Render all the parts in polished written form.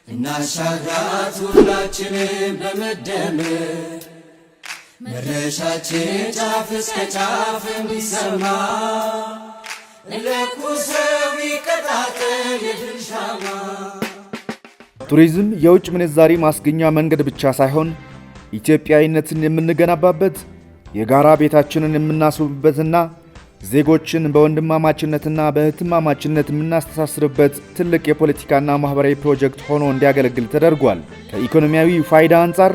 እናሻግራት ሁላችንም በመደመር መድረሻችን ጫፍ እስከ ጫፍ እንዲሰማ ለኩሰው ይቀጣጠል የድል ሻማ። ቱሪዝም የውጭ ምንዛሪ ማስገኛ መንገድ ብቻ ሳይሆን ኢትዮጵያዊነትን የምንገነባበት የጋራ ቤታችንን የምናስውብበትና ዜጎችን በወንድማማችነትና በእህትማማችነት የምናስተሳስርበት ትልቅ የፖለቲካና ማህበራዊ ፕሮጀክት ሆኖ እንዲያገለግል ተደርጓል። ከኢኮኖሚያዊ ፋይዳ አንጻር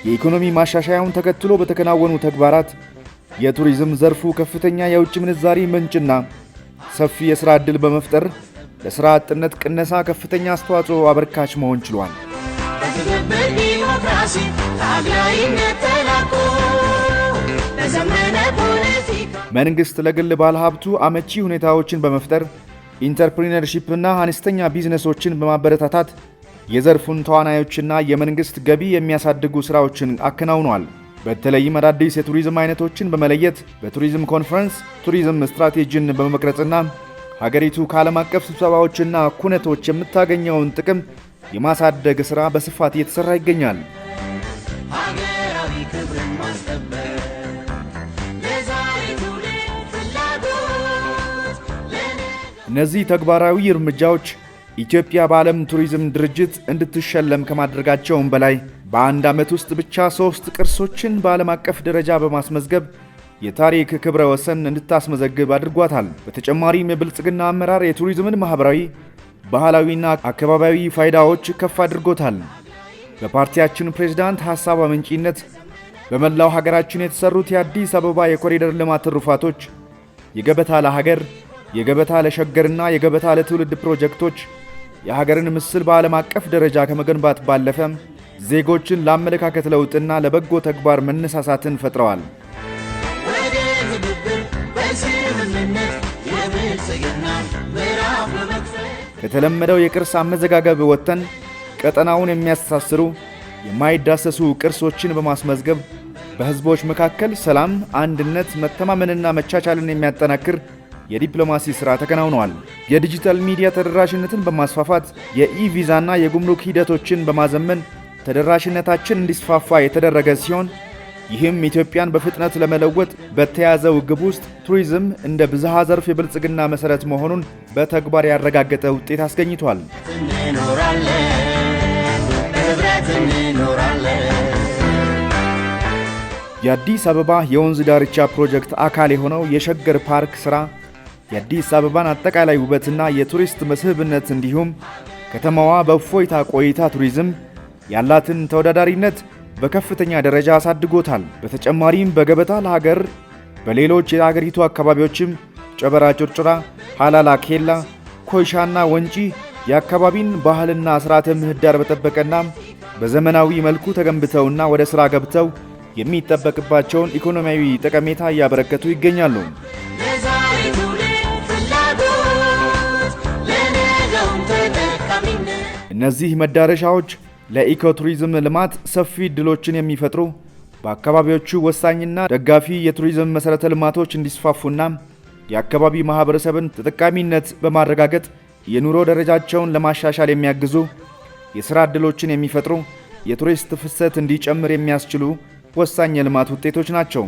የኢኮኖሚ ማሻሻያውን ተከትሎ በተከናወኑ ተግባራት የቱሪዝም ዘርፉ ከፍተኛ የውጭ ምንዛሪ ምንጭና ሰፊ የሥራ ዕድል በመፍጠር ለሥራ አጥነት ቅነሳ ከፍተኛ አስተዋጽኦ አበርካች መሆን ችሏል። መንግሥት ለግል ባለሀብቱ አመቺ ሁኔታዎችን በመፍጠር ኢንተርፕሪነርሺፕና አነስተኛ ቢዝነሶችን በማበረታታት የዘርፉን ተዋናዮችና የመንግሥት ገቢ የሚያሳድጉ ሥራዎችን አከናውኗል። በተለይም አዳዲስ የቱሪዝም አይነቶችን በመለየት በቱሪዝም ኮንፈረንስ ቱሪዝም ስትራቴጂን በመቅረጽና ሀገሪቱ ከዓለም አቀፍ ስብሰባዎችና ኩነቶች የምታገኘውን ጥቅም የማሳደግ ሥራ በስፋት እየተሠራ ይገኛል። እነዚህ ተግባራዊ እርምጃዎች ኢትዮጵያ በዓለም ቱሪዝም ድርጅት እንድትሸለም ከማድረጋቸውም በላይ በአንድ ዓመት ውስጥ ብቻ 3 ቅርሶችን በዓለም አቀፍ ደረጃ በማስመዝገብ የታሪክ ክብረ ወሰን እንድታስመዘግብ አድርጓታል። በተጨማሪም የብልጽግና አመራር የቱሪዝምን ማህበራዊ፣ ባህላዊና አካባቢያዊ ፋይዳዎች ከፍ አድርጎታል። በፓርቲያችን ፕሬዝዳንት ሐሳብ አመንጪነት በመላው ሀገራችን የተሰሩት የአዲስ አበባ የኮሪደር ልማት ትሩፋቶች፣ የገበታ ለሀገር፣ የገበታ ለሸገርና የገበታ ለትውልድ ፕሮጀክቶች የሀገርን ምስል በዓለም አቀፍ ደረጃ ከመገንባት ባለፈ ዜጎችን ለአመለካከት ለውጥና ለበጎ ተግባር መነሳሳትን ፈጥረዋል። ከተለመደው የቅርስ አመዘጋገብ ወጥተን ቀጠናውን የሚያስተሳስሩ የማይዳሰሱ ቅርሶችን በማስመዝገብ በሕዝቦች መካከል ሰላም፣ አንድነት፣ መተማመንና መቻቻልን የሚያጠናክር የዲፕሎማሲ ሥራ ተከናውነዋል። የዲጂታል ሚዲያ ተደራሽነትን በማስፋፋት የኢ-ቪዛና የጉምሩክ ሂደቶችን በማዘመን ተደራሽነታችን እንዲስፋፋ የተደረገ ሲሆን ይህም ኢትዮጵያን በፍጥነት ለመለወጥ በተያዘው ግብ ውስጥ ቱሪዝም እንደ ብዝሃ ዘርፍ የብልጽግና መሠረት መሆኑን በተግባር ያረጋገጠ ውጤት አስገኝቷል። የአዲስ አበባ የወንዝ ዳርቻ ፕሮጀክት አካል የሆነው የሸገር ፓርክ ሥራ የአዲስ አበባን አጠቃላይ ውበትና የቱሪስት መስህብነት እንዲሁም ከተማዋ በእፎይታ ቆይታ ቱሪዝም ያላትን ተወዳዳሪነት በከፍተኛ ደረጃ አሳድጎታል። በተጨማሪም በገበታ ለሀገር በሌሎች የሀገሪቱ አካባቢዎችም ጨበራ ጩርጩራ፣ ሃላላ ኬላ፣ ኮይሻና ወንጪ የአካባቢን ባህልና ሥርዓተ ምህዳር በጠበቀና በዘመናዊ መልኩ ተገንብተውና ወደ ሥራ ገብተው የሚጠበቅባቸውን ኢኮኖሚያዊ ጠቀሜታ እያበረከቱ ይገኛሉ። እነዚህ መዳረሻዎች ለኢኮቱሪዝም ልማት ሰፊ ዕድሎችን የሚፈጥሩ በአካባቢዎቹ ወሳኝና ደጋፊ የቱሪዝም መሠረተ ልማቶች እንዲስፋፉና የአካባቢ ማህበረሰብን ተጠቃሚነት በማረጋገጥ የኑሮ ደረጃቸውን ለማሻሻል የሚያግዙ የሥራ ዕድሎችን የሚፈጥሩ የቱሪስት ፍሰት እንዲጨምር የሚያስችሉ ወሳኝ የልማት ውጤቶች ናቸው።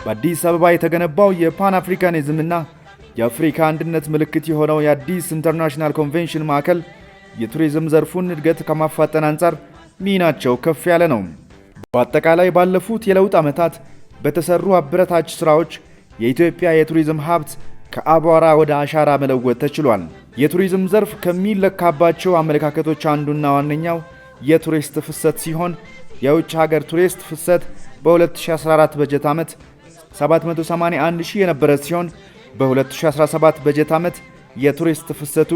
በአዲስ አበባ የተገነባው የፓን አፍሪካኒዝምና የአፍሪካ አንድነት ምልክት የሆነው የአዲስ ኢንተርናሽናል ኮንቬንሽን ማዕከል የቱሪዝም ዘርፉን እድገት ከማፋጠን አንጻር ሚናቸው ከፍ ያለ ነው። በአጠቃላይ ባለፉት የለውጥ ዓመታት በተሰሩ አበረታች ሥራዎች የኢትዮጵያ የቱሪዝም ሀብት ከአቧራ ወደ አሻራ መለወጥ ተችሏል። የቱሪዝም ዘርፍ ከሚለካባቸው አመለካከቶች አንዱና ዋነኛው የቱሪስት ፍሰት ሲሆን የውጭ ሀገር ቱሪስት ፍሰት በ2014 በጀት ዓመት 781 ሺህ የነበረ ሲሆን በ2017 በጀት ዓመት የቱሪስት ፍሰቱ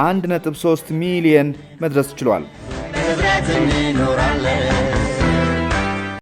1.3 ሚሊዮን መድረስ ችሏል።